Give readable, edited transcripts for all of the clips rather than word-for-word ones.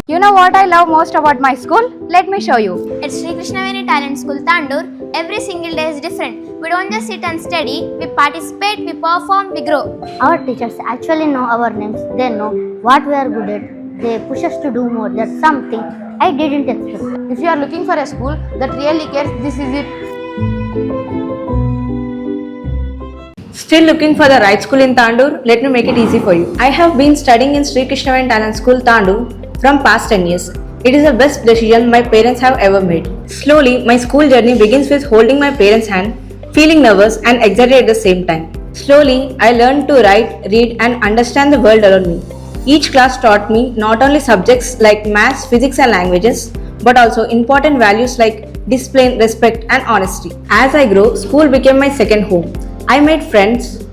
You know what I love most about my school? Let me show you. At Sri Krishnaveni Talent School, Tandur, every single day is different. We don't just sit and study, we participate, we perform, we grow. Our teachers actually know our names. They know what we are good at. They push us to do more. That's something I didn't expect. If you are looking for a school that really cares, this is it. Still looking for the right school in Tandur? Let me make it easy for you. I have been studying in Sri Krishnaveni Talent School, Tandur from past 10 years. It is the best decision my parents have ever made. Slowly, my school journey begins with holding my parents' hand, feeling nervous and excited at the same time. Slowly, I learned to write, read and understand the world around me. Each class taught me not only subjects like maths, physics and languages, but also important values like discipline, respect and honesty. As I grew, school became my second home. I made friends,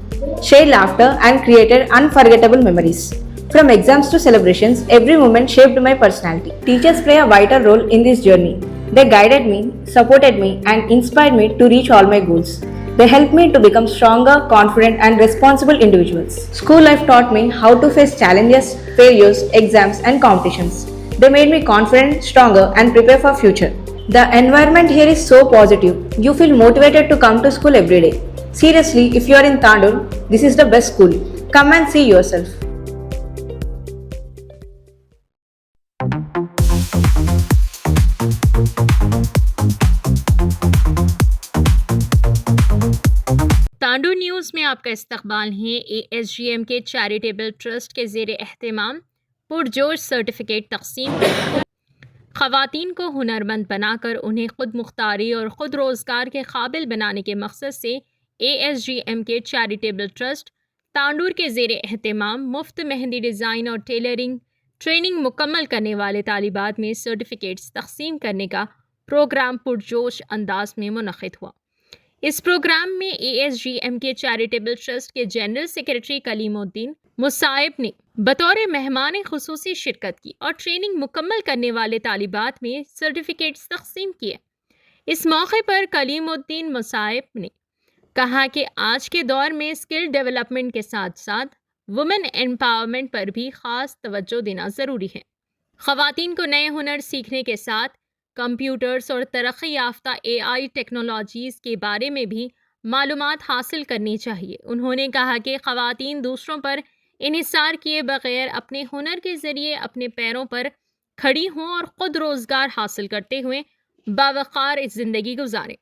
shared laughter and created unforgettable memories. From exams to celebrations, every moment shaped my personality. Teachers play a vital role in this journey. They guided me, supported me and inspired me to reach all my goals. They helped me to become stronger, confident and responsible individuals. School life taught me how to face challenges, failures, exams and competitions. They made me confident, stronger and prepare for future. The environment here is so positive. You feel motivated to come to school every day. Seriously, if you are in Tandur, this is the best school. Come and see yourself. तांडू news में आपका इस्तकबाल है। ASGM के charitable trust के ज़ेर एहतमाम पुरजोश certificate तकसीम ख़वातीन को हुनरमंद बनाकर उन्हें ख़ुद मुख्तारी और ख़ुद रोज़गार के काबिल बनाने के मकसद से ASGM के चैरिटेबल ट्रस्ट तांडूर के ज़ेर एहतमाम मुफ्त मेहंदी डिज़ाइन और टेलरिंग ट्रेनिंग मुकम्मल करने वाले तालिबात में सर्टिफिकेट्स तकसीम करने का प्रोग्राम पुरजोश अंदाज में मुनक़िद हुआ। इस प्रोग्राम में ASGM के चैरिटेबल ट्रस्ट के जनरल सेक्रेटरी कलीमुद्दीन मुसाइब ने बतौर मेहमान खुसूसी शिरकत की और ट्रेनिंग मुकम्मल करने वाले तालिबात में सर्टिफिकेट्स तकसीम किए। इस मौके पर कलीमुद्दीन मुसाइब ने कहा कि आज के दौर में स्किल डेवलपमेंट के साथ साथ वुमेन एम्पावरमेंट पर भी ख़ास तवज्जो देना ज़रूरी है। ख़वातीन को नए हुनर सीखने के साथ कंप्यूटर्स और तरक्की याफ्ता AI टेक्नोलॉजीज़ के बारे में भी मालूमात हासिल करनी चाहिए। उन्होंने कहा कि ख़वातीन दूसरों पर इन्हिसार किए बग़ैर अपने हुनर के ज़रिए अपने पैरों पर खड़ी हों और ख़ुद रोज़गार हासिल करते हुए बावक़ार ज़िंदगी गुजारें।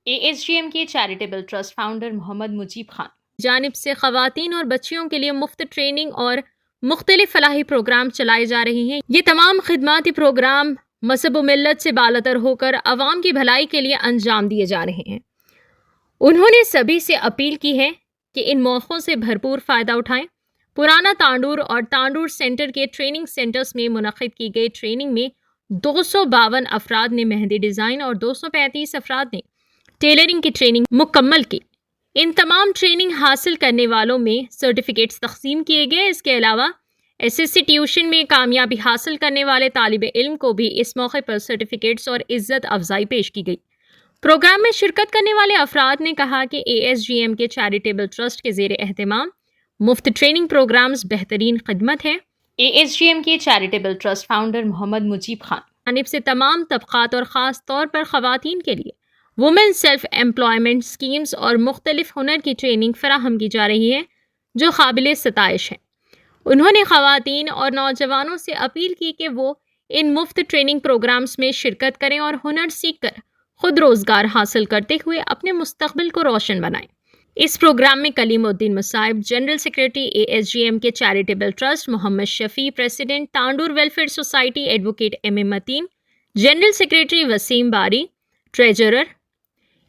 ASGM के charitable trust founder Mohammed Mujeeb Khan जानिब से ख़वातीन और बच्चियों के लिए मुफ्त ट्रेनिंग और मुख्तलिफ फलाही प्रोग्राम चलाए जा रहे हैं। ये तमाम खिदमाती प्रोग्राम मज़हब व मिल्लत से बालतर होकर अवाम की भलाई के लिए अंजाम दिए जा रहे हैं। उन्होंने सभी से अपील की है कि इन मौक़ों से भरपूर फ़ायदा उठाएं। पुराना तांडूर और तांडूर सेंटर के ट्रेनिंग सेंटर्स में मुनक़िद की गई ट्रेनिंग में 252 अफराद ने मेहंदी डिज़ाइन और 235 अफराद ने टेलरिंग की ट्रेनिंग मुकम्मल की। इन तमाम ट्रेनिंग हासिल करने वालों में सर्टिफिकेट्स तकसीम किए गए। इसके अलावा SSC ट्यूशन में कामयाबी हासिल करने वाले तालिब इल्म को भी इस मौके पर सर्टिफिकेट्स और इज़्ज़त अफजाई पेश की गई। प्रोग्राम में शिरकत करने वाले अफराद ने कहा कि ASGM के चैरिटेबल ट्रस्ट के ज़ेर एहतमाम मुफ्त ट्रेनिंग प्रोग्राम्स बेहतरीन खिदमत है। ASGM के charitable trust founder Mohammed Mujeeb Khan जानिब से तमाम तबक़ात और ख़ास तौर पर ख़वातीन के लिए वुमेन सेल्फ एम्प्लॉयमेंट स्कीम्स और मुख्तलिफ हुनर की ट्रेनिंग फराहम की जा रही है जो काबिल सताइश है। उन्होंने ख़वातीन और नौजवानों से अपील की कि वो इन मुफ्त ट्रेनिंग प्रोग्राम्स में शिरकत करें और हुनर सीख कर ख़ुद रोज़गार हासिल करते हुए अपने मुस्तक़बिल को रोशन बनाएं। इस प्रोग्राम में Kalimuddin Musaib, general secretary ASGM के charitable trust Mohammed Shafi, president Tandur welfare society advocate MM Mateen, general secretary Waseem Bari, treasurer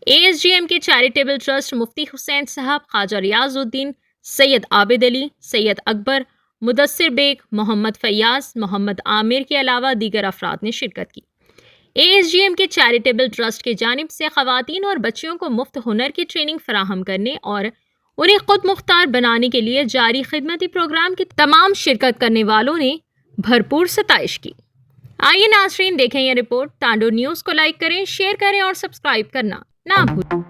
ASGM के चैरिटेबल ट्रस्ट मुफ्ती हुसैन साहब, ख्वाजा रियाज़ुद्दीन, सैयद आबिद अली, सैयद अकबर, मुदस्सिर बेग, मोहम्मद फैयाज़, मोहम्मद आमिर के अलावा दीगर अफराद ने शिरकत की। ASGM के चैरिटेबल ट्रस्ट की जानिब से ख़वातीन और बच्चियों को मुफ्त हुनर की ट्रेनिंग फराहम करने और उन्हें ख़ुद मुख्तार बनाने के लिए जारी खिदमती प्रोग्राम के तमाम शिरकत करने वालों ने भरपूर सताइश की। आइए नाज़रीन देखें यह रिपोर्ट। तांडूर न्यूज़ को लाइक करें, शेयर करें और सब्सक्राइब करना ना भूलें।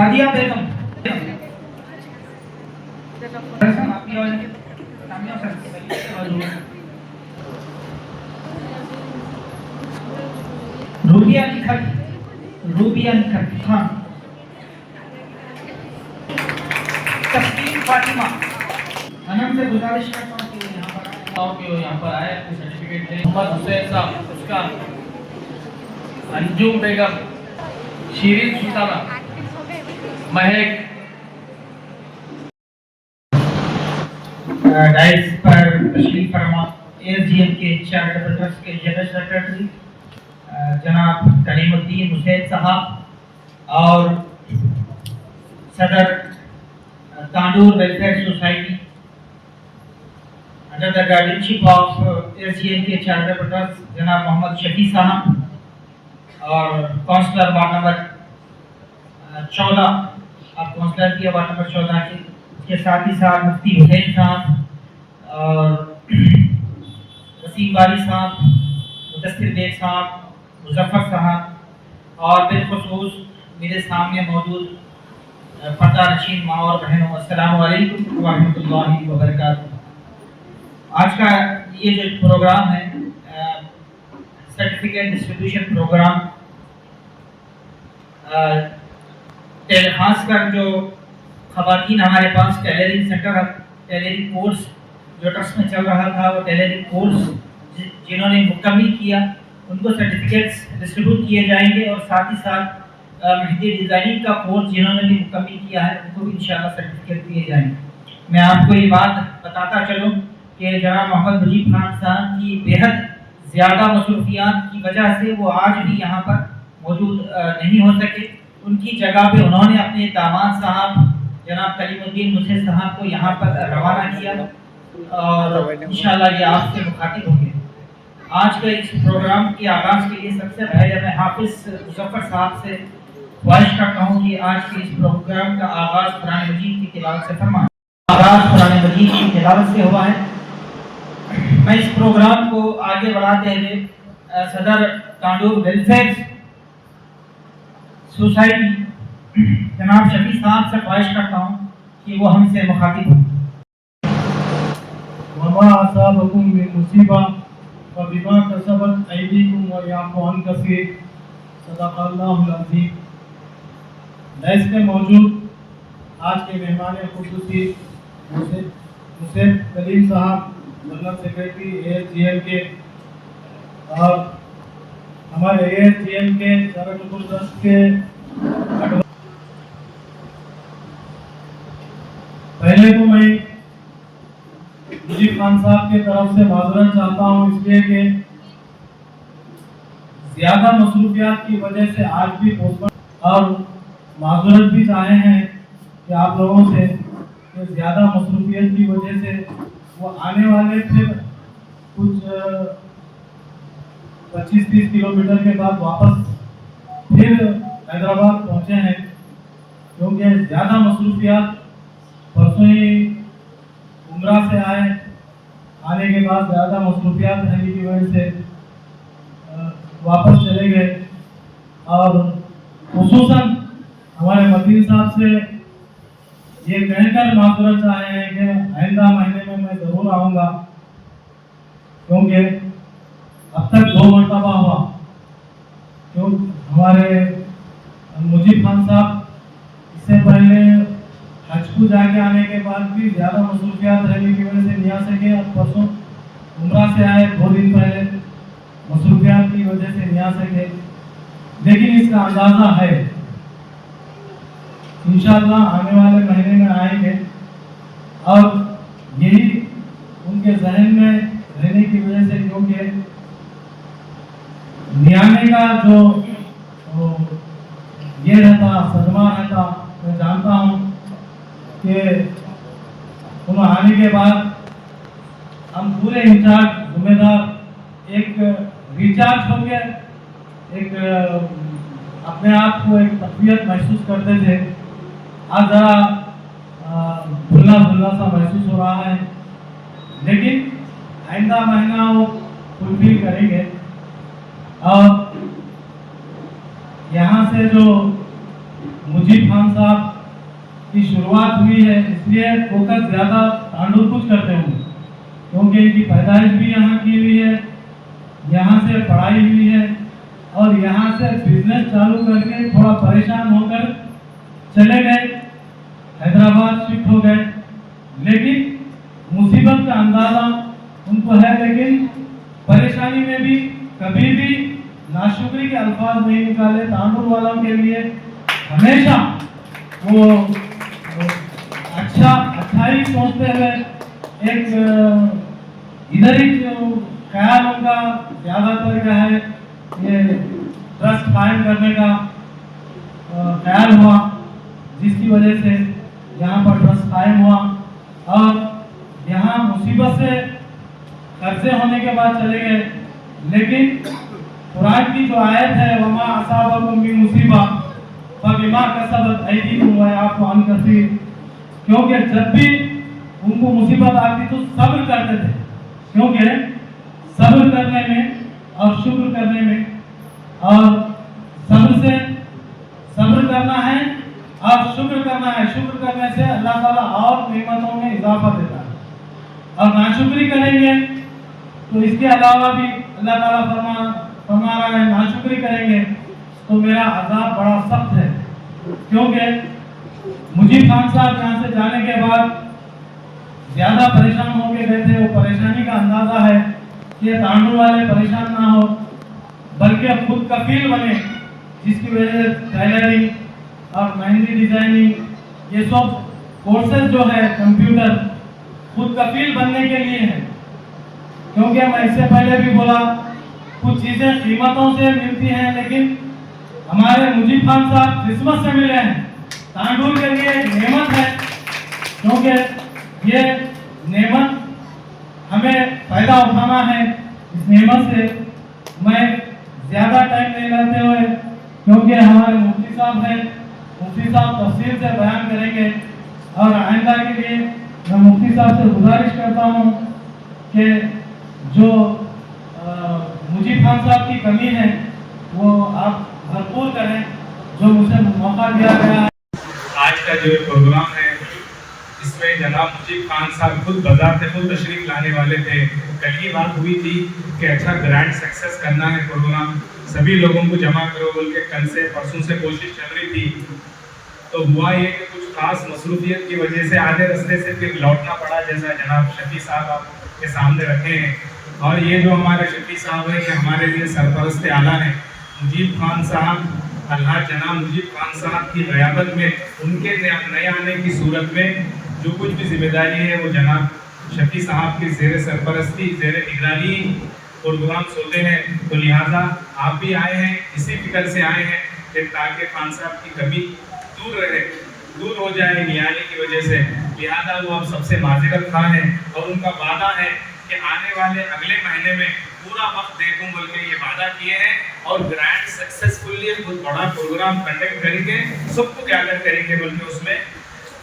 सादिया बेगम रूबिया निखत खान तस्लीम फातिमा अनम से गुजारिश करता हूँ कि यहाँ पर आए अपने सर्टिफिकेट ले। मोहम्मद हुसैन साहब उसका अंजुम बेगम शीरीन सुल्ताना महक डाइस पर तशरीफ फरमा एसजीएम के चैरिटेबल ट्रस्ट के जनरल सेक्रेटरी जनाब कलीमुद्दीन हुसैन साहब और सदर Tandur welfare society under the guardianship of SGM के चैरिटेबल ट्रस्ट जनाब मोहम्मद शफी साहब और काउंसलर वार्ड नंबर 14 आप काउंसलर किया वार्ड नंबर 14 के, उसके साथ ही साथ मुफ्ती हुसैन साहब और वसीम बारी साहब, मुदस्सिर बेग साहब, मुजफ्फर साहब और बिलखुसूस मेरे सामने मौजूद पर्दा नशीन माँ और बहनों, अस्सलाम वालेकुम व रहमतुल्लाहि व बरकातुहू। आज का ये जो प्रोग्राम है सर्टिफिकेट डिस्ट्रीब्यूशन प्रोग्राम, खासकर जो खवातीन हमारे पास टेलरिंग सेंटर टेलरिंग कोर्स जो ट्रस्ट में चल रहा था, वो टेलरिंग कोर्स जिन्होंने मुकम्मल किया उनको सर्टिफिकेट्स डिस्ट्रीब्यूट किए जाएंगे और साथ ही साथ मेहंदी डिज़ाइनिंग का कोर्स जिन्होंने भी मुकम्मल किया है उनको भी इंशाल्लाह सर्टिफिकेट दिए जाएंगे। मैं आपको ये बात बताता चलूँ कि जनाब मोहम्मद मुजीब खान साहब की बेहद ज़्यादा मसरूफियात की वजह से वो आज भी यहाँ पर मौजूद नहीं हो सके। उनकी जगह पे उन्होंने अपने दामाद साहब जनाब कलीमुद्दीन हुसैन साहब को यहाँ पर रवाना किया और इंशाल्लाह ये आपसे मुखातिब होंगे। आज के इस प्रोग्राम के आगाज़ के लिए सबसे पहले मैं हाफिज़ मुजफ्फर साहब से ख्वाहिश करता हूँ कि आज के इस प्रोग्राम का आगाज़ कुरान मजीद की तिलावत से फरमाएं। आगाज़ कुरान मजीद की तिलावत से हुआ है। मैं इस प्रोग्राम को आगे बढ़ाते हुए सदर तांडूर वेलफेयर सोसाइटी जनाब शफी साहब से ख्वाहिश करता हूँ कि वो हमसे मुखातिब हों। वमा असाबकुम मिन मुसीबा फबिमा कसबत ऐदीकुम व याफू अन कसीर, सदक़ल्लाहुल अज़ीम। डाइस पे मौजूद आज के मेहमान खुसूसी हुसैन कलीम साहब जनरल सेक्रेटरी एएसजीएम के और हमारे एएसजीएम के चैरिटेबल ट्रस्ट के पहले तो मैं मुजीब खान साहब की तरफ से माजरत चाहता हूँ इसलिए कि ज्यादा मसरूफियात की वजह से आज भी पोस्टपोन और माजरत भी चाहे हैं कि आप लोगों से कि ज्यादा मसरूफियत की वजह से वो आने वाले फिर कुछ 25-30 किलोमीटर के बाद वापस फिर हैदराबाद पहुंचे हैं, क्योंकि ज़्यादा मसरूफियात परसों ही उम्रा से आने के बाद ज़्यादा मसरूफियात रहने की वजह से वापस चले गए। और खुसूसन हमारे मदीन साहब से ये कहकर माजरत चाहे हैं कि आइंदा महीने में मैं ज़रूर आऊँगा, क्योंकि अब तक 2 मरतबा हुआ। क्यों हमारे मुजीब खान साहब इससे पहले हज को जाके आने के बाद भी ज़्यादा मसरूफियात रहने की वजह से नहीं आ सके और परसों उम्रा से आए 2 दिन पहले मसरूफियात की वजह से नहीं आ सके, लेकिन इसका अंदाज़ा है इंशाअल्लाह आने वाले महीने में आएंगे। और यही उनके जहन में रहने की वजह से, क्योंकि नियाने का जो ये रहता सदमा रहता, मैं जानता हूँ कि उन आने के बाद हम पूरे इंचार्ज जिम्मेदार एक रिचार्ज होंगे, एक अपने आप को एक तकवीत महसूस करते थे। आज ज़रा भुल्ला भुल्ला सा महसूस हो रहा है, लेकिन आइंदा महीना वो फुलफिल करेंगे। और यहाँ से जो मुजीब खान खान साहब की शुरुआत हुई है, इसलिए फोकस ज़्यादा तांडुर कुछ करते होंगे, क्योंकि इनकी पैदाइश भी यहाँ की हुई है, यहाँ से पढ़ाई हुई है और यहाँ से बिजनेस चालू करके थोड़ा परेशान होकर चले गए, हैदराबाद शिफ्ट हो गए। लेकिन मुसीबत का अंदाज़ा उनको है, लेकिन परेशानी में भी कभी भी नाशुक्री के अल्फाज नहीं निकाले। तांडुर वालों के लिए हमेशा वो अच्छाई सोचते हुए एक इधर ही ख्याल उनका ज़्यादातर का है, ये ट्रस्ट कायम करने का ख्याल हुआ, जिसकी वजह से यहाँ पर ट्रस्ट कायम हुआ और यहाँ मुसीबत से कर्जे होने के बाद चले गए। लेकिन कुरान की जो आयत है, वमा असाबकुम मिन मुसीबा फबिमा कसबत ऐदीकुम व याफू अन कसीर, क्योंकि जब भी उनको मुसीबत आती तो सब्र करते थे, क्योंकि सब्र करने में और शुक्र करने में, और सब्र से सब्र करना है और शुक्र करना है, शुक्र करने से अल्लाह ताला और नेमतों में इजाफा देता है। और नाशुक्री करेंगे तो इसके अलावा भी अल्लाह ताला फरमा रहा है, नाशुक्री करेंगे तो मेरा अजाब बड़ा सख्त है। क्योंकि मुजीब खान साहब यहाँ से जाने के बाद ज़्यादा परेशान हो के गए थे, वो परेशानी का अंदाज़ा है कि तांडुर वाले परेशान ना हो, बल्कि खुद कफील बने, जिसकी वजह से टेलरिंग और मेहंदी डिजाइनिंग ये सब कोर्सेज जो है कंप्यूटर खुद कफील बनने के लिए है। क्योंकि मैं इससे पहले भी बोला, कुछ चीज़ें कीमतों से मिलती हैं, लेकिन हमारे मुजीब खान साहब किस्मत से मिले हैं। तांडुर के लिए एक नेमत है, क्योंकि ये नेमत हमें फ़ायदा उठाना है। इस नेमत से मैं ज़्यादा टाइम नहीं लेते हुए, क्योंकि हमारे मुफ्ती साहब हैं, मुफ्ती साहब तफसील से बयान करेंगे, और आइंदा के लिए मैं मुफ्ती साहब से गुजारिश करता हूँ कि जो मुजीब खान साहब की कमी है वो आप भरपूर करें, जो मुझे मौका दिया गया है। आज का जो प्रोग्राम है इसमें जनाब मुजीब खान साहब खुद बजाते खुद तशरीफ लाने वाले थे। कल ही बात हुई थी कि अच्छा ग्रैंड सक्सेस करना है प्रोग्राम, सभी लोगों को जमा करो बोल के कल से परसों से कोशिश चल रही थी। तो हुआ ये कि कुछ खास मसरूफियत की वजह से आधे रास्ते से फिर लौटना पड़ा, जैसा जनाब शफी साहब आपके सामने रखे हैं। और ये जो हमारे शफी साहब हैं, ये हमारे लिए सरपरस्त आला हैं। मुजीब खान साहब, अल्लाह जनाब मुजीब खान साहब की क़यादत में, उनके नए आने की सूरत में जो कुछ भी जिम्मेदारी है वो जनाब शफी साहब की ज़ेर सरपरस्ती, ज़ेर निगरानी प्रोग्राम होते हैं। तो लिहाजा आप भी आए हैं, इसी फिक्र से आए हैं कि ताकि खान साहब की कमी दूर हो जाए नियाली की वजह से। लिहाजा वो आप सबसे माज़रत खा हैं और उनका वादा है कि आने वाले अगले महीने में पूरा वक्त देखूं बोल के ये वादा किए हैं, और ग्रैंड सक्सेसफुली बहुत बड़ा प्रोग्राम कंडक्ट करेंगे, सबको गैदर करेंगे बोल के उसमें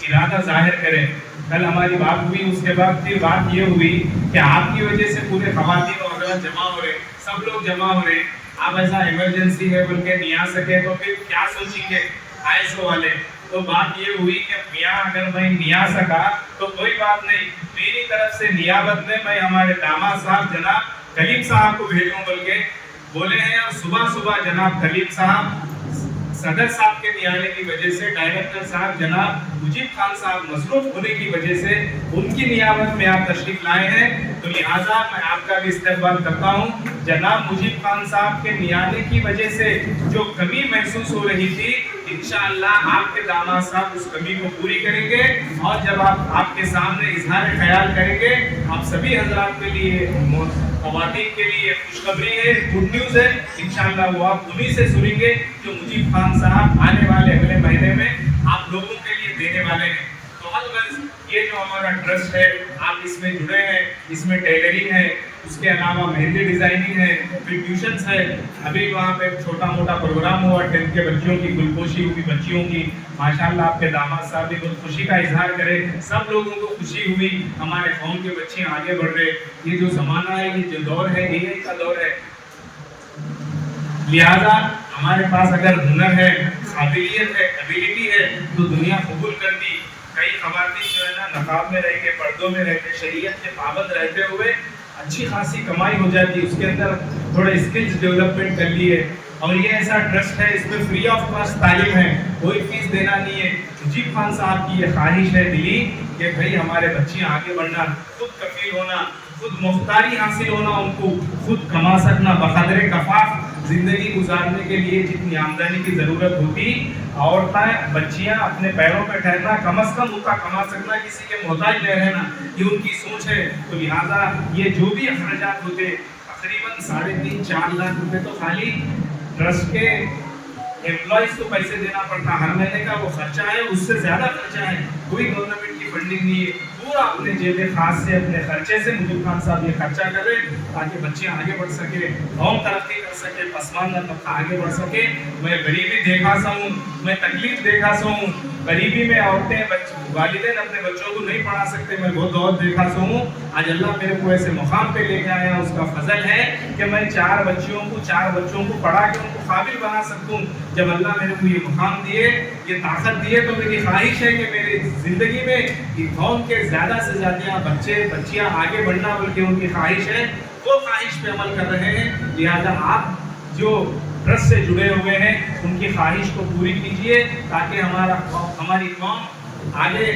इरादा जाहिर करें। कल हमारी बात हुई, उसके बाद फिर बात ये हुई कि आपकी वजह से पूरे ख़वातीन और हज़रात जमा हो रहे, सब लोग जमा हो रहे, आप ऐसा इमरजेंसी है बोल के नहीं आ सके तो फिर क्या सोचेंगे आईएसओ वाले। तो बात ये हुई कि मियाँ अगर मैं नहीं आ सका तो कोई बात नहीं, मेरी तरफ से नियाबत में मैं हमारे दामाद साहब जनाब कलीम साहब को भेजूं बोल के बोले हैं। और सुबह सुबह जनाब कलीम साहब सदर साहब के नहीं आने की वजह से, डायरेक्टर साहब जनाब मुजीब खान साहब मसरूफ होने की वजह से उनकी नियाबत में आप तशरीफ लाए हैं। तो लिहाजा मैं आपका भी इस्तकबाल करता हूँ। जनाब मुजीब खान साहब के नहीं आने की वजह से जो कमी महसूस हो रही थी, इंशाअल्लाह आपके दामाद साहब उस कमी को पूरी करेंगे। और जब आप आपके सामने इजहार ख्याल करेंगे, आप सभी हजरात के लिए, ख़वातीन के लिए खुशखबरी है, गुड न्यूज़ है। इंशाअल्लाह वो आप उन्हीं से सुनेंगे जो मुजीब खान साहब आने वाले अगले महीने में आप लोगों के लिए देने वाले हैं। तो अलगज़ ये जो हमारा ट्रस्ट है, आप इसमें जुड़े हैं, इसमें टेलरिंग है, उसके अलावा मेहंदी डिज़ाइनिंग है, फिर ट्यूशन्स है। अभी वहाँ पे छोटा मोटा प्रोग्राम हुआ 10th के बच्चों की, गुलपोशी हुई बच्चियों की, माशाल्लाह आपके दामाद साहब भी बहुत खुशी का इजहार करें, सब लोगों को खुशी हुई, हमारे कौम के बच्चे आगे बढ़ रहे। ये जो ज़माना है, ये जो दौर है, यही का दौर है। लिहाजा ہمارے پاس اگر ہنر ہے, قابلیت ہے, ایبیلٹی ہے تو دنیا قبول کر دی. کئی خواتین جو ہے نا نقاب میں رہ کے, پردوں میں رہ کے, شریعت کے پابند رہتے ہوئے اچھی خاصی کمائی ہو جاتی ہے. اس کے اندر تھوڑے اسکلز ڈیولپمنٹ کر لی ہے. اور یہ ایسا ٹرسٹ ہے, اس میں فری آف کاسٹ تعلیم ہے, کوئی فیس دینا نہیں ہے. مجیب خان صاحب کی یہ خواہش ہے دلی کہ بھائی ہمارے بچیاں آگے بڑھنا, خود کفیل ہونا, خود مختاری حاصل ہونا, ان کو خود کما سکنا, بقدر کفاف زندگی گزارنے کے لیے جتنی آمدنی کی ضرورت ہوتی, عورتیں بچیاں اپنے پیروں پہ ٹھہرنا, کم از کم اتنا کما سکنا, کسی کے محتاج نہ رہنا, یہ ان کی سوچ ہے. تو لہٰذا یہ جو بھی اخراجات ہوتے تقریباً 3.5-4 لاکھ روپے تو خالی ٹرسٹ کے امپلائیز کو پیسے دینا پڑتا, ہر مہینے کا وہ خرچہ ہے, اس سے زیادہ خرچہ ہے. کوئی گورنمنٹ کی فنڈنگ نہیں ہے, پورا اپنے جیب خاص سے اپنے خرچے سے مجیب خان صاحب یہ خرچہ کر رہے تاکہ بچے آگے بڑھ سکے, قوم ترقی کر سکے, پسماندہ طبقہ آگے بڑھ سکے. میں غریبی دیکھا سا ہوں, میں تکلیف دیکھا سا ہوں, غریبی میں عورتیں والدین اپنے بچوں کو نہیں پڑھا سکتے, میں بہت دور دیکھا سا ہوں. آج اللہ میرے کو ایسے مقام پہ لے کے آیا, اس کا فضل ہے کہ میں 4 بچوں کو پڑھا کے ان کو قابل بنا سکتا ہوں. جب اللہ میرے کو یہ مقام دیے, یہ طاقت دیے, تو میری خواہش ہے کہ میری زندگی میں قوم کے زیادہ سے زیادہ بچیاں آگے بڑھنا, بلکہ ان کی خواہش ہے, وہ خواہش پہ عمل کر رہے ہیں. لہٰذا آپ جو ٹرسٹ سے جڑے ہوئے ہیں ان کی خواہش کو پوری کیجیے تاکہ ہماری قوم آگے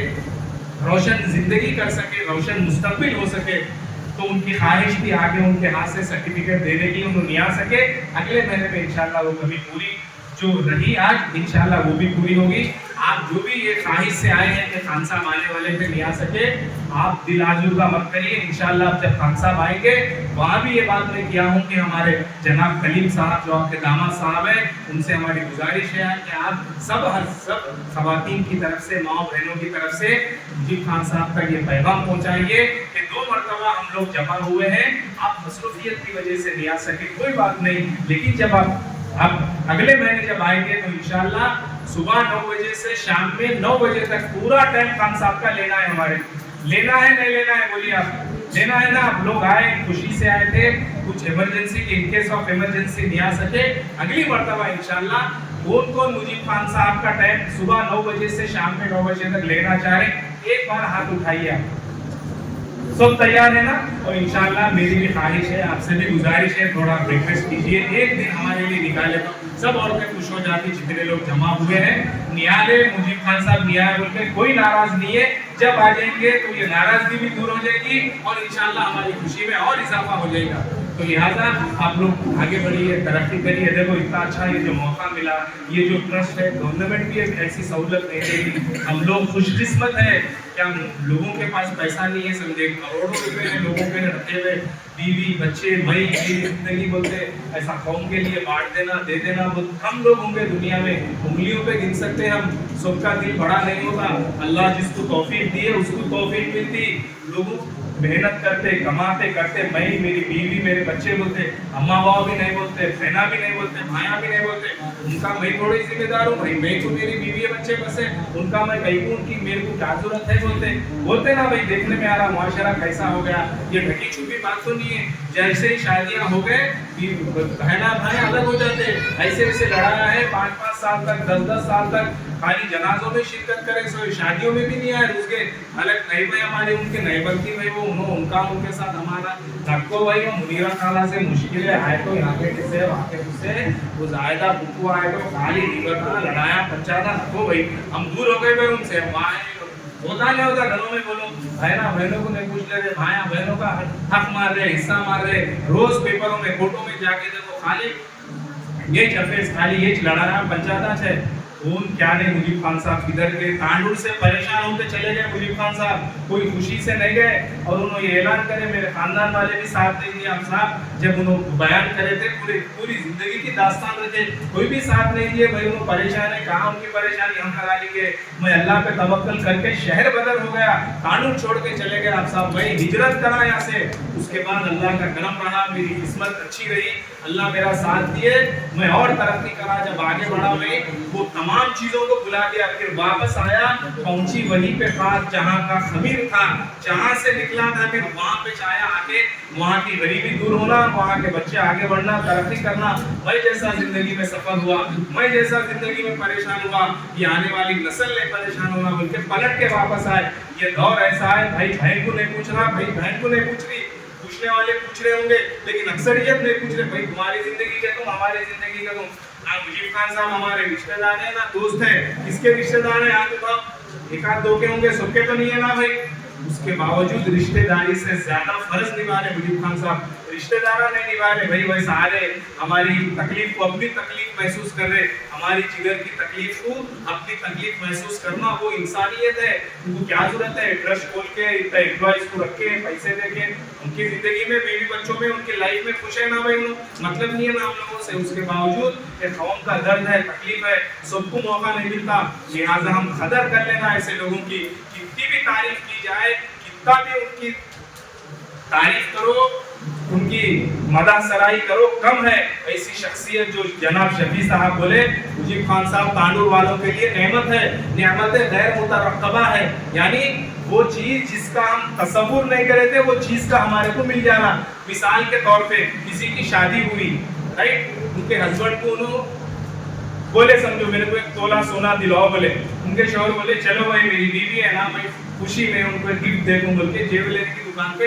روشن زندگی کر سکے, روشن مستقبل ہو سکے. تو ان کی خواہش بھی آگے ان کے ہاتھ سے سرٹیفکیٹ دینے کی انہوں نہیں آ سکے. اگلے مہینے میں انشاءاللہ وہ کمی پوری جو رہی آج انشاءاللہ وہ بھی پوری ہوگی. آپ جو بھی یہ خواہش سے آئے ہیں کہ خان صاحب آنے والے تھے نہیں آ سکے, آپ دل آزردہ مت کریے. انشاءاللہ اب جب خان صاحب آئیں گے وہاں بھی یہ بات میں کیا ہوں کہ ہمارے جناب کلیم صاحب جو آپ کے داماد صاحب ہیں, ان سے ہماری گزارش ہے کہ آپ سب خواتین کی طرف سے, ماؤں بہنوں کی طرف سے مجیب خان صاحب کا یہ پیغام پہنچائیے کہ 2 مرتبہ ہم لوگ جمع ہوئے ہیں, آپ مصروفیت کی وجہ سے نہیں آ سکے, کوئی بات نہیں, لیکن جب آپ اگلے مہینے جب آئیں گے تو انشاءاللہ صبح 9 بجے سے شام میں 9 بجے تک پورا ٹائم خان صاحب کا لینا ہے. ہمارے لینا ہے نہیں لینا ہے, بولیے آپ لینا ہے نا. آپ لوگ آئے, خوشی سے آئے تھے, کچھ ایمرجنسی کے ان کیس آف ایمرجنسی نہیں آ سکے, اگلی مرتبہ انشاءاللہ کون مجیب خان صاحب کا ٹائم صبح 9 بجے سے شام میں 9 بجے تک لینا چاہ رہے ہیں, ایک بار ہاتھ اٹھائیے. آپ سب تیار ہے نا؟ اور انشاءاللہ میری بھی خواہش ہے, آپ سے بھی گزارش ہے, تھوڑا ریکویسٹ کیجیے, ایک دن ہمارے لیے نکالے تو سب عورتیں خوش ہو جاتی. جتنے لوگ جمع ہوئے ہیں, نیالے مجیب خان صاحب نیالے بول کے کوئی ناراض نہیں ہے. جب آ جائیں گے تو یہ ناراضگی بھی دور ہو جائے گی اور انشاءاللہ ہماری خوشی میں اور اضافہ ہو جائے گا. تو لہٰذا آپ لوگ آگے بڑھیے, ترقی کریے. دیکھو اتنا اچھا یہ جو موقع ملا, یہ جو ٹرسٹ ہے, گورنمنٹ بھی ایک ایسی سہولت نہیں دے گی. ہم لوگ خوش قسمت ہیں کہ ہم لوگوں کے پاس پیسہ نہیں ہے, سمجھے کروڑوں روپے ہیں لوگوں کے رکھے ہوئے, بیوی بچے, بھائی کی زندگی بولتے ایسا قوم کے لیے بانٹ دینا, دے دینا. بہت کم لوگ ہوں گے دنیا میں, انگلیوں پہ گن سکتے ہم. سب کا دل بڑا نہیں ہوتا, اللہ جس کو توفیق دیے اس کو توفیق ملتی. لوگوں محنت کرتے, کماتے کرتے, میں, میری بیوی, میرے بچے بولتے, اماں باؤ بھی نہیں بولتے, بہنا بھی نہیں بولتے, بھائیاں بھی نہیں بولتے, ان کا میں تھوڑی ذمہ دار ہوں بھائی, میں کو میری بیوی بچے بس ہے, ان کا میں کہیں کو ان کی میرے کو کیا ضرورت ہے بولتے نا بھائی. دیکھنے میں آ رہا معاشرہ کیسا ہو گیا, یہ ڈھکی چھپی بات تو نہیں ہے. جیسے ہی شادیاں ہو گئے بہنا بھائی الگ ہو جاتے, ایسے ویسے لڑایا ہے 5-5 سال تک, 10-10 سال تک, خالی جنازوں میں شرکت کرے, سو شادیوں میں بھی نہیں آئے. اس کے الگ نہیں بھائی ہمارے, ان کے نہیں بلکہ بھائی وہ ان کا ان کے ساتھ ہمارا دھکو بھائی. وہ منیرا خالہ سے مشکلیں آئے تو یہاں کے کس سے وہاں کے کس سے, وہ زائدہ بکو آئے تو خالی نگڑنا, لڑایا پچاتا دھکو بھائی. ہم دور ہو گئے بھائی ان سے, وہاں ہوتا نہیں ہوتا گھروں میں. بولو بہنا بہنوں کو نہیں پوچھ لے رہے, بھائیاں بہنوں کا حق مار رہے, حصہ مار رہے. روز پیپروں میں فوٹو میں جا کے دیکھو خالی یہ چفیس, خالی یہ لڑایا پنچاتا ہے. خون کیا نہیں. مجیب خان صاحب کدھر گئے, تانڈور سے پریشان ہوتے چلے گئے مجیب خان صاحب, کوئی خوشی سے نہیں گئے. اور انہوں یہ اعلان کرے, میرے خاندان والے بھی ساتھ نہیں دیا صاحب, جب انہوں بیان کرے تھے پوری زندگی کی داستان رکھے, کوئی بھی ساتھ نہیں دیے. بھائی انہوں پریشان ہے, کہاں ان کی پریشانی ہم کرا لیں گے. میں اللہ پہ توکل کر کے شہر بدل ہو گیا, تانڈور چھوڑ کے چلے گئے آپ صاحب. بھائی ہجرت کرا یہاں سے, اس کے بعد اللہ کا کرم رہا, میری قسمت اچھی رہی, اللہ میرا ساتھ دیے, میں اور ترقی کرا. جب آگے بڑھا میں وہ تمام तमाम चीजों को भुला दिया, फिर वापस आया, पहुंची वहीं पे खास जहां का खमीर था, जहां से निकला था, फिर वहां पे चाया आके वहां की गरीबी दूर होना, वहां के बच्चे आगे बढ़ना, तरक्की करना। मैं जैसा जिंदगी में सफल हुआ, मैं जैसा जिंदगी में परेशान हुआ, ये आने वाली नस्ल ने परेशान होना बोल के पलट के वापस आए। ये दौर ऐसा है, भाई बहन को नहीं पूछ रहा, भाई बहन को नहीं पूछ रही, पूछने वाले पूछ रहे होंगे लेकिन अक्सरियत नहीं पूछ रहे, भाई तुम्हारी जिंदगी क्या तुम, हमारी जिंदगी क्या तुम। ना मुजीब खान साहब हमारे रिश्तेदार है ना दोस्त है, किसके रिश्तेदार है हाथ उठाओ, एक आध दो के होंगे, सबके तो नहीं है ना भाई। उसके बावजूद रिश्तेदारी से ज्यादा फर्ज निभा रहे मुजीब खान साहब, रिश्तेदारा नहीं निभा रहे भाई, वैसे आ रहे हमारी तकलीफ को अपनी तकलीफ महसूस कर रहे, हमारी जिगर की तकलीफ को अपनी तकलीफ महसूस करना वो इंसानियत है। उनको क्या जरूरत है ट्रस्ट खोल के इतना एम्प्लॉइज को रख के पैसे दे के, उनकी जिंदगी में बीवी बच्चों में उनकी लाइफ में खुश है ना भाई, मतलब नहीं है ना हम लोगों से। उसके बावजूद एक कौम का दर्द है, तकलीफ है, सबको मौका नहीं मिलता, लिहाजा हम कदर कर लेना ऐसे लोगों की, कितनी भी तारीफ की जाए, कितना भी उनकी तारीफ करो, उनकी मदह सराई करो, कम है। ऐसी शख्सियत जो जनाब शफी साहब बोले, मुजीब खान साहब तांडूर वालों के लिए नेमत है, नेमत गैर मुतरक्कबा है, यानी वो चीज जिसका हम तसव्वुर नहीं करे थे वो चीज का हमारे को मिल जाना। मिसाल के तौर पे किसी की शादी हुई, राइट, उनके हस्बैंड को उन्होंने बोले समझो मेरे को 1 तोला सोना दिलाओ, बोले उनके शौहर बोले चलो भाई मेरी बीवी है ना, मैं खुशी में उनको गिफ्ट दे दूं बोल के ज्वेलरी की दुकान पे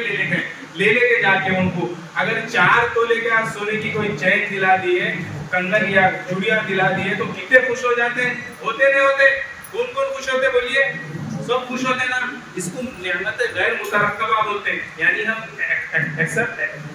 ले लेके जाके उनको अगर 4 तोले के सोने की कोई चैन दिला दी है, कंगन या चूड़ियां दिला दी है, तो कितने खुश हो जाते हैं, होते नहीं होते? कौन कौन खुश होते बोलिए? सब खुश होते ना। इसको नेमत गैर मुतरक्कबा बोलते हैं, यानी हम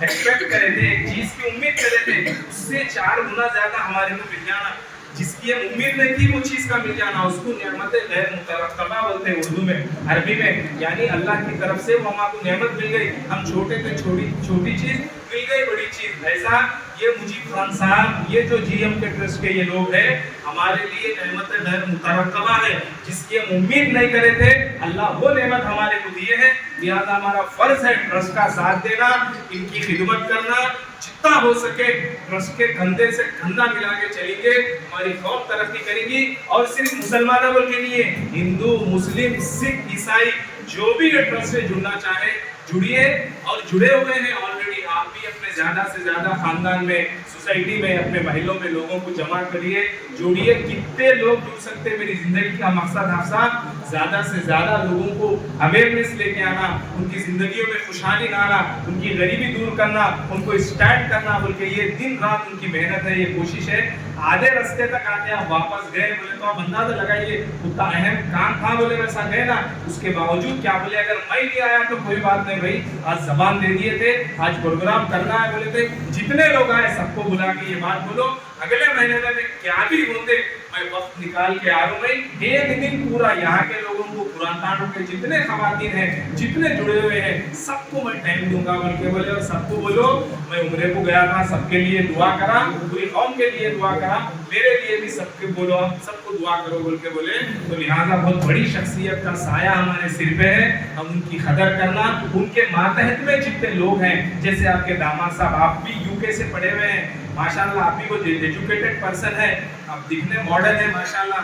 एक्सपेक्ट करे थे, एक चीज की उम्मीद करे थे, उससे 4 गुना ज्यादा हमारे को मिल जाना, जिसकी हम उम्मीद नहीं थी वो चीज का मिल जाना, उसको नेमत गैर मुतरक्कबा बोलते हैं उर्दू में, अरबी में, यानी अल्लाह की तरफ से वो हमको नेमत मिल गई, हम छोटे थे छोटी चीज मिल गई बड़ी चीज। ऐसा ये मुजीब खान साहब, ये जो जीएम के ट्रस्ट के ये लोग हैं, हमारे लिए नेमत गैर मुतरक्कबा है, जिसकी हम उम्मीद नहीं करे थे, अल्लाह वो नेमत हमारे को दिए है। लिहाजा हमारा फर्ज है ट्रस्ट का साथ देना, इनकी खिदमत करना, जितना हो सके ट्रस्ट के कंधे से कंधा मिला के चलेंगे, हमारी कौम तरक्की करेगी। और सिर्फ मुसलमानों के लिए, हिंदू, मुस्लिम, सिख, ईसाई, जो भी ये ट्रस्ट से जुड़ना चाहे जुड़िए, और जुड़े हुए हैं ऑलरेडी, आप भी अपने ज्यादा से ज्यादा खानदान में, सोसाइटी में, अपने महलों में लोगों को जमा करिए, जोड़िए। कितने लोग जुड़ सकते हैं, मेरी जिंदगी का मकसद आपसा ज्यादा से ज्यादा लोगों को अवेयरनेस लेके आना, उनकी जिंदगियों में खुशहाली लाना, उनकी गरीबी दूर करना, उनको स्टार्ट करना बोल के ये दिन रात उनकी मेहनत है, ये कोशिश है। आधे रास्ते तक आके आप वापस गए बोले तो आप अंदाजा लगाइए उतना अहम काम था, बोले वैसा गए ना, उसके बावजूद क्या बोले अगर मैं नहीं आया तो कोई बात नहीं भाई, आज जबान दे दिए थे, आज प्रोग्राम करना है बोले थे, जितने लोग आए सबको बुला के ये बात बोलो, अगले महीने में क्या भी होते मैं वक्त निकाल के आ रहा हूँ, एक दिन पूरा यहाँ के लोगों को, कुरान तांडू के जितने खवातीन हैं, जितने जुड़े हुए हैं, सबको मैं टाइम दूंगा बोल के बोले, और सबको बोलो मैं उम्रे को गया था, सबके लिए दुआ करा, पूरी कौम के लिए दुआ करा, मेरे लिए भी सबके बोलो, सबको दुआ करो बोल के बोले। तो लिहाजा बहुत बड़ी शख्सियत का साया हमारे सिर पे है, हम उनकी कदर करना, उनके मातहत में जितने लोग हैं, जैसे आपके दामाद साहब, आप भी यूके से पढ़े हुए हैं माशाल्लाह, आप भी वो एजुकेटेड पर्सन है, आप दिखने मॉडर्न है माशाल्लाह,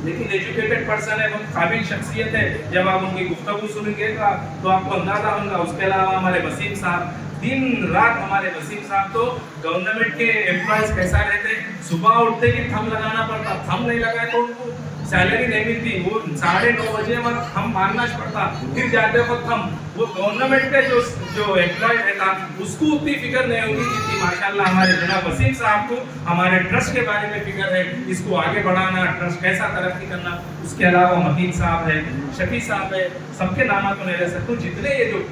लेकिन एजुकेटेड पर्सन है, बहुत काबिल शख्सियत है। जब आप उनकी गुफ्तगू सुनेंगे तो आपको अंदाजा होगा। उसके अलावा हमारे वसीम साहब, दिन रात हमारे वसीम साहब तो गवर्नमेंट के एम्प्लॉयज कैसा रहते, सुबह उठते ही थम लगाना पड़ता, थम नहीं लगाए तो उनको सैलरी नहीं मिलती, वो 9:30 बजे वक्त थम मारना पड़ता, फिर जाते वक्त थम, वो गवर्नमेंट के जो एम्प्लॉय रहता उसको उतनी फिक्र नहीं होगी जितनी माशाल्लाह हमारे जनाब वसीम साहब को हमारे ट्रस्ट के बारे में फिक्र है, इसको आगे बढ़ाना, ट्रस्ट कैसा तरक्की करना। उसके अलावा मकीन साहब है, शफी साहब है, सबके नाम तो नहीं रह सकते, जितने ये जो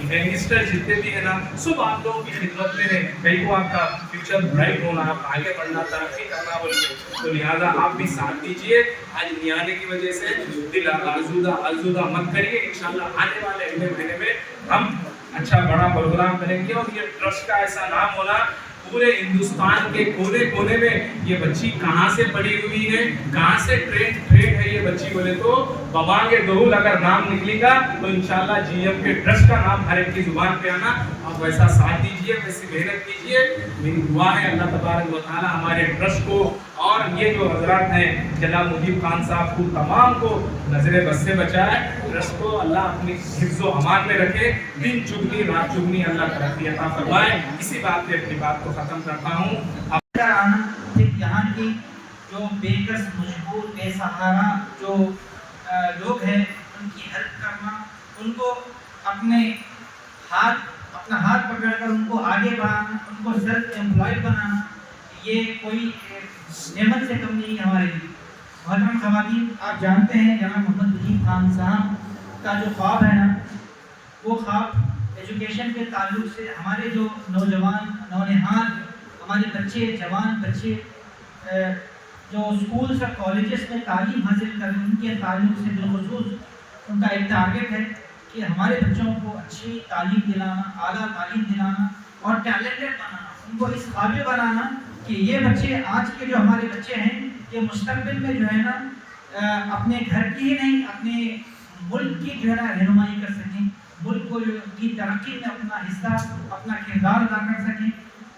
यंगस्टर जितने भी है ना, सब आप लोगों की खिदमत में है, कहीं को आपका फ्यूचर ब्राइट होना, आप आगे बढ़ना, तरक्की करना बोलते, तो लिहाजा आप भी साथ दीजिए। आज नहीं आने की वजह से दिल आलूदा मत करिए, इंशाल्लाह आने वाले अगले महीने में हम अच्छा बड़ा प्रोग्राम करेंगे। और ये ट्रस्ट का ऐसा नाम होना, पूरे हिंदुस्तान के कोने कोने में ये बच्ची कहाँ से पढ़ी हुई है, कहाँ से ट्रेन है ये बच्ची बोले तो बबांगे दोहुल अगर नाम निकलेगा तो इंशाल्लाह जीएम के ट्रस्ट का नाम हर एक की जुबान पे आना। आप वैसा साथ दीजिए, वैसी मेहनत कीजिए। मेरी दुआ है अल्लाह तबारक व तआला हमारे ट्रस्ट को और ये जो हजरात हैं जनाब मुजीब खान साहब को तमाम को नजर बस से बचाए। ट्रस्ट को अल्लाह अपनी हिफ्ज़ व अमान में रखे, दिन चुगनी रात चुगनी अल्लाह तरक्की अता फरमाए। इसी बात पे अपनी बात को ख़त्म करता हूँ। आना फिर यहाँ की जो बेकस मजबूर बेसहारा जो लोग हैं उनकी हेल्प करना, उनको अपना हाथ पकड़कर उनको आगे बढ़ाना, उनको सेल्फ एम्प्लॉयड बनाना, ये कोई नेमत से कम नहीं है हमारे लिए। मोहतरम ख़वातीन, आप जानते हैं जनाब मोहम्मद मुजीब खान साहब का जो ख्वाब है ना, वो ख्वाब एजुकेशन के ताल्लुक से हमारे जो नौजवान नौनिहाल हमारे बच्चे जवान बच्चे जो स्कूल्स और कॉलेजेस में तालीम हासिल करें, उनके ताल्लुक से बिलखुसूस उनका एक टारगेट है कि हमारे बच्चों को अच्छी तालीम दिलाना, आला तालीम दिलाना और टैलेंटेड बनाना, उनको इस काबिल बनाना कि ये बच्चे आज के जो हमारे बच्चे हैं ये मुस्तक़बिल में जो है ना अपने घर की ही नहीं अपने मुल्क की जो है ना रहनुमाई कर सकें, मुल्क को की तरक्की में अपना हिस्सा अपना किरदार अदा कर सकें,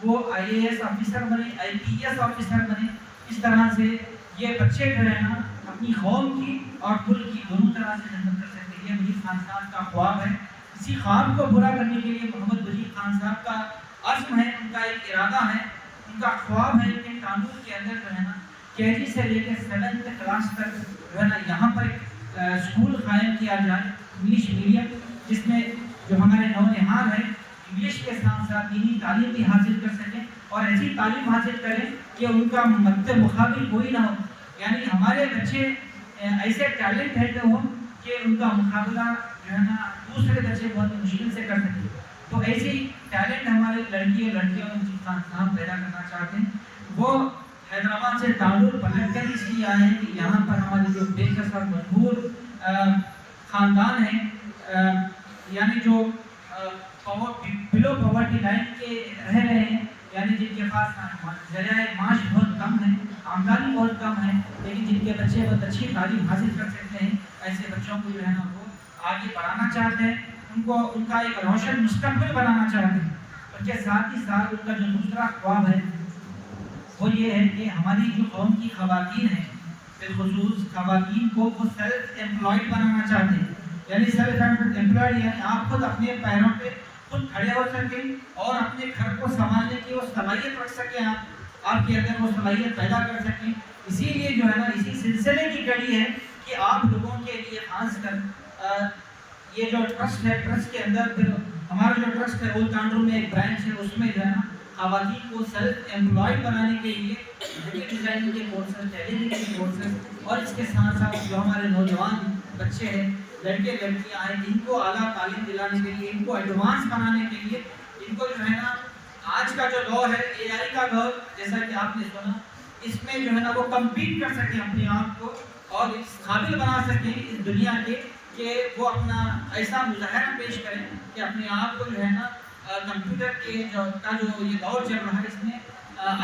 वो IAS ऑफिसर बने, IPS ऑफिसर बने। इस तरह से ये बच्चे जो है ना अपनी कौम की और मुल्क की दोनों तरह से खिदमत कर सकते हैं। ये मुजीब खान साहब का ख्वाब है। इसी ख्वाब को पूरा करने के लिए मोहम्मद मुजीब खान साहब का अज़्म है, उनका एक इरादा है, उनका ख्वाब है कि कानून के अंदर जो है ना KG से लेकर 7th क्लास तक जो है ना यहाँ पर एक स्कूल कायम किया जाए, इंग्लिश मीडियम, जिसमें जो हमारे नौनिहाल हैं इंग्लिश के साथ साथ दीनी तालीम भी हासिल कर सकें और ऐसी तालीम हासिल करें कि उनका मद्दे मुकाबिल कोई ना हो। यानी हमारे बच्चे ऐसे टैलेंटेड हो कि उनका मुकाबला जो है ना दूसरे बच्चे बहुत मुश्किल से कर सकें। तो ऐसी टैलेंट हमारे लड़की और लड़कियों में मुजीब खान साहब पैदा करना चाहते हैं। वो हैदराबाद से ताल्लुक़ पलट कर इसलिए आए हैं कि यहाँ पर हमारे जो बेकस और मजबूर ख़ानदान हैं, यानी जो बिलो पॉवर्टी लाइन के रह रहे हैं, यानी जिनके पास ज़रिया माश बहुत कम है, आमदनी बहुत कम है, लेकिन जिनके बच्चे बहुत अच्छी तालीम हासिल कर सकते हैं, ऐसे बच्चों को जो है ना वो आगे बढ़ाना चाहते हैं, उनको उनका एक रोशन मुस्तक़बिल बनाना चाहते हैं। उसके साथ ही साथ उनका जो दूसरा ख्वाब है वो ये है कि हमारी जो कौम की ख़वातीन हैं, बिलखुसूस ख़वातीन को वो सेल्फ एम्प्लॉयड बनाना चाहते हैं। यानी सेल्फ एम्प्लॉयड यानी आप खुद अपने पैरों पे खुद खड़े हो सकें और अपने घर को संभालने की वो सलाहियत रख सकें, आपके अंदर वो सलाहियत पैदा कर सकें। इसीलिए जो है ना इसी सिलसिले की कड़ी है कि आप लोगों के लिए खास कर ये जो ट्रस्ट है, ट्रस्ट के अंदर फिर हमारा जो ट्रस्ट है ओल्ड तांडूर में एक ब्रांच है, उसमें जो है ना ख़वातीन को सेल्फ एम्प्लॉयड बनाने के लिए डिज़ाइनिंग के कोर्सेज, टेलरिंग के कोर्सेज और इसके साथ साथ जो हमारे नौजवान बच्चे हैं, लड़के लड़कियाँ हैं, इनको आला तालीम दिलाने के लिए, इनको एडवांस बनाने के लिए, इनको जो है ना आज का जो दौर है AI का दौर, जैसा कि आपने सुना, इसमें जो है ना वो कम्पीट कर सकें अपने आप को और इस काबिल बना सकें इस दुनिया के कि वो अपना ऐसा मुजाहरा पेश करें कि अपने आप को जो है ना कंप्यूटर के जो ये दौर चल रहा है इसमें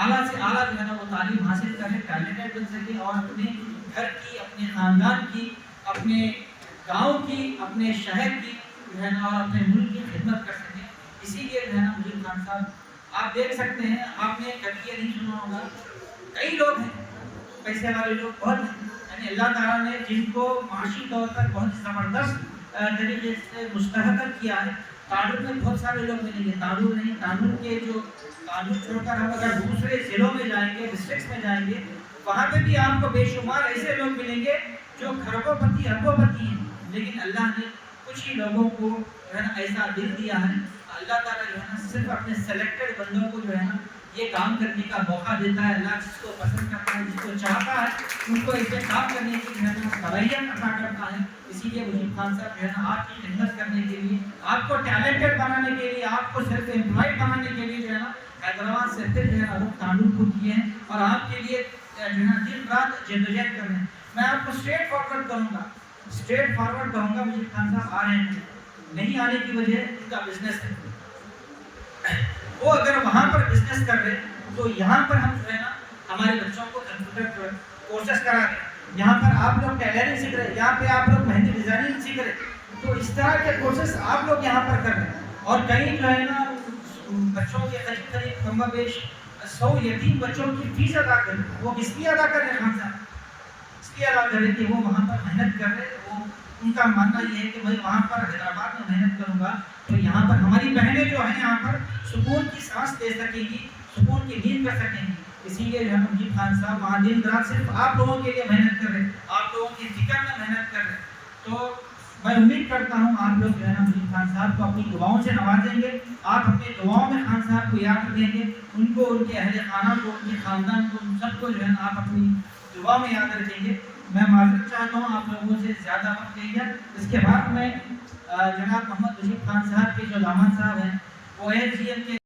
आला से आला जो है ना वो तालीम हासिल करें, टैलेंटेड बन सकें और अपने घर की, अपने ख़ानदान की, अपने गांव की, अपने शहर की जो है ना और अपने मुल्क की खिदमत कर सकें। इसीलिए जो है ना मुजीब खान साहब आप देख सकते हैं, आपने कभी ये नहीं सुना होगा, कई लोग हैं पैसे वाले लोग बहुत हैं, यानी अल्लाह ताला ने जिनको माशी तौर पर बहुत ज़बरदस्त तरीके से मुस्तहकम किया है। तांडूर में बहुत सारे लोग मिलेंगे, तांडूर नहीं, तांडूर के जो तांडूर छोड़कर हम अगर दूसरे ज़िलों में जाएंगे, डिस्ट्रिक्ट्स में जाएंगे, वहाँ पे भी आपको बेशुमार ऐसे लोग मिलेंगे जो खरबोपति अरबोपति हैं, लेकिन अल्लाह ने कुछ ही लोगों को जो है ना ऐसा दिल दिया है। अल्लाह ताला जो है ना सिर्फ अपने सेलेक्टेड बंदों को जो है ना ये काम करने का मौका देता है। अल्लाह जिसको पसंद करता है, जिसको चाहता है, उनको ऐसे काम करने की जो है ना सलाहियत अता करता है। इसीलिए मुजीब खान साहब जो है ना आपकी खिदमत करने के लिए, आपको टैलेंटेड बनाने के लिए, आपको सेल्फ एम्प्लॉयड बनाने के लिए जो है ना हैदराबाद से फिर जो है ना रुख तांडूर को किए हैं और आपके लिए जो है ना दिन रात जद्दोजहद कर रहे हैं। मैं आपको स्ट्रेट फॉरवर्ड कहूँगा मुजीब खान साहब आ रहे हैं, नहीं आने की वजह इनका बिजनेस है। वो अगर वहाँ पर बिजनेस कर रहे हैं तो यहाँ पर हम जो है ना हमारे बच्चों को कंप्यूटर कोर्सेस करा रहे हैं। यहाँ पर आप लोग टेलरिंग सीख रहे हैं, यहाँ पे आप लोग मेहंदी डिजाइनिंग सीख रहे हैं, तो इस तरह के कोर्सेस आप लोग यहाँ पर कर रहे हैं। और कई जो है ना बच्चों के करीब करीब कमोबेश 100 यतीम बच्चों की फीस अदा कर, वो इसलिए अदा कर रहे हैं खान साहब, इसलिए अदा कर रहे कि वो वहाँ पर मेहनत कर रहे, वो उनका मानना ये है कि भाई वहाँ पर हैदराबाद में मेहनत करूँगा तो यहाँ पर हमारी बहनें जो हैं यहाँ पर सुकून की सांस ले सकेंगी, सुकून की नींद कर सकेंगी। इसीलिए जो है मुजीब खान साहब वहाँ दिन रात सिर्फ आप लोगों के लिए मेहनत कर रहे, आप लोगों की फिक्र में मेहनत कर रहे। तो मैं उम्मीद करता हूँ आप लोग जो है ना मुजीब खान साहब को अपनी दुआओं से नवाजेंगे, आप अपनी दुआओं में खान साहब को याद रखेंगे, उनको, उनके अहले खाना को, उनके ख़ानदान को, उन सबको जो है ना आप अपनी दुआ में याद रखेंगे। मैं माजरत चाहता हूँ आप लोगों से ज़्यादा वक्त ले गया। इसके बाद में जनाब मोहम्मद मुजीब खान साहब के जो दामाद साहब हैं वो ASGM के